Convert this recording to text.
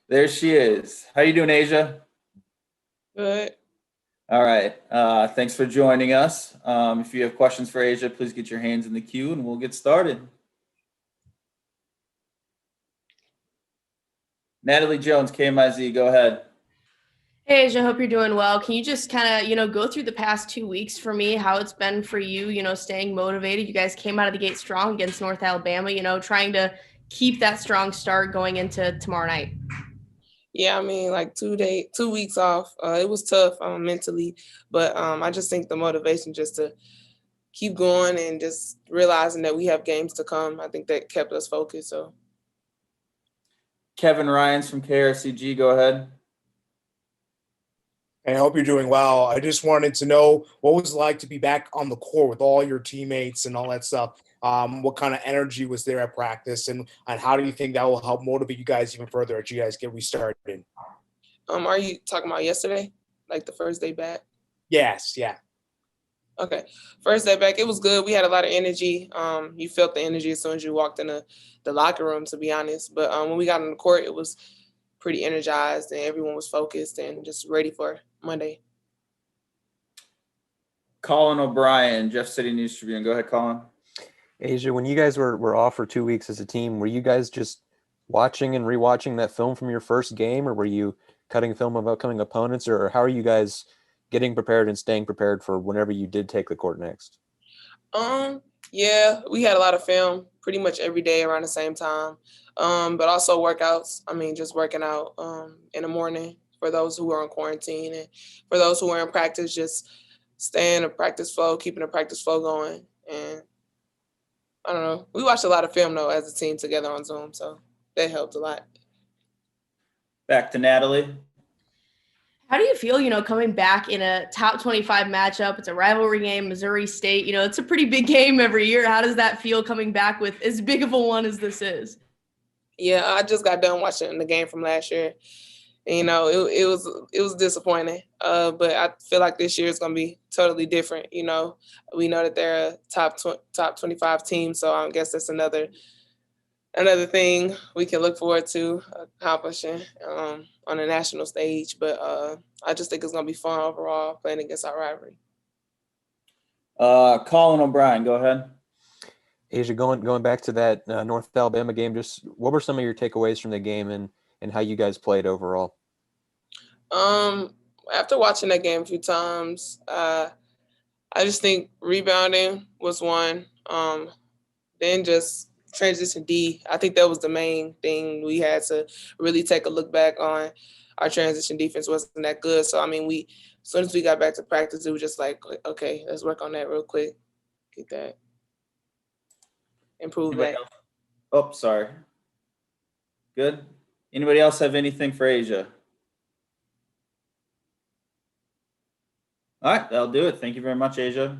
There she is. How you doing, Aijha? Good. All right. Thanks for joining us. If you have questions for Aijha, please get your hands in the queue and we'll get started. Natalie Jones, KMIZ, go ahead. Hey, Asia, hope you're doing well. Can you just kind of, go through the past 2 weeks for me, how it's been for you, staying motivated? You guys came out of the gate strong against North Alabama, trying to keep that strong start going into tomorrow night. Yeah, I mean, like 2 weeks off. It was tough mentally, but I just think the motivation just to keep going and just realizing that we have games to come. I think that kept us focused. So Kevin Ryans from KRCG, go ahead. I hope you're doing well. I just wanted to know what was it like to be back on the court with all your teammates and all that stuff. What kind of energy was there at practice, and how do you think that will help motivate you guys even further as you guys get restarted? are you talking about yesterday, like the first day back? Yes, yeah. Okay, first day back, it was good. We had a lot of energy. You felt the energy as soon as you walked in the locker room, to be honest. But when we got on the court, it was pretty energized and everyone was focused and just ready for Monday. Colin O'Brien, Jeff City News Tribune. Go ahead, Colin. Asia, when you guys were off for 2 weeks as a team, were you guys just watching and rewatching that film from your first game, or were you cutting film of upcoming opponents, or how are you guys getting prepared and staying prepared for whenever you did take the court next? Yeah, we had a lot of film pretty much every day around the same time. But also workouts. I mean, just working out in the morning for those who are on quarantine, and for those who are in practice, just staying a practice flow, keeping the practice flow going. And I don't know. We watched a lot of film though as a team together on Zoom, so that helped a lot. Back to Natalie. How do you feel, coming back in a top 25 matchup? It's a rivalry game, Missouri State, it's a pretty big game every year. How does that feel coming back with as big of a one as this is? Yeah, I just got done watching the game from last year. And, it was disappointing. But I feel like this year is gonna be totally different. We know that they're a top 25 team, so I guess that's another thing we can look forward to accomplishing on the national stage. But I just think it's gonna be fun overall playing against our rivalry. Colin O'Brien, go ahead. Asia, going back to that North Alabama game, just what were some of your takeaways from the game and how you guys played overall? After watching that game a few times, I just think rebounding was one. Then just transition D. I think that was the main thing we had to really take a look back on. Our transition defense wasn't that good. So I mean, as soon as we got back to practice, it was just like, okay, let's work on that real quick, get that, improve Anybody that. else? Oh, sorry. Good. Anybody else have anything for Aijha? All right, that'll do it. Thank you very much, Aijha.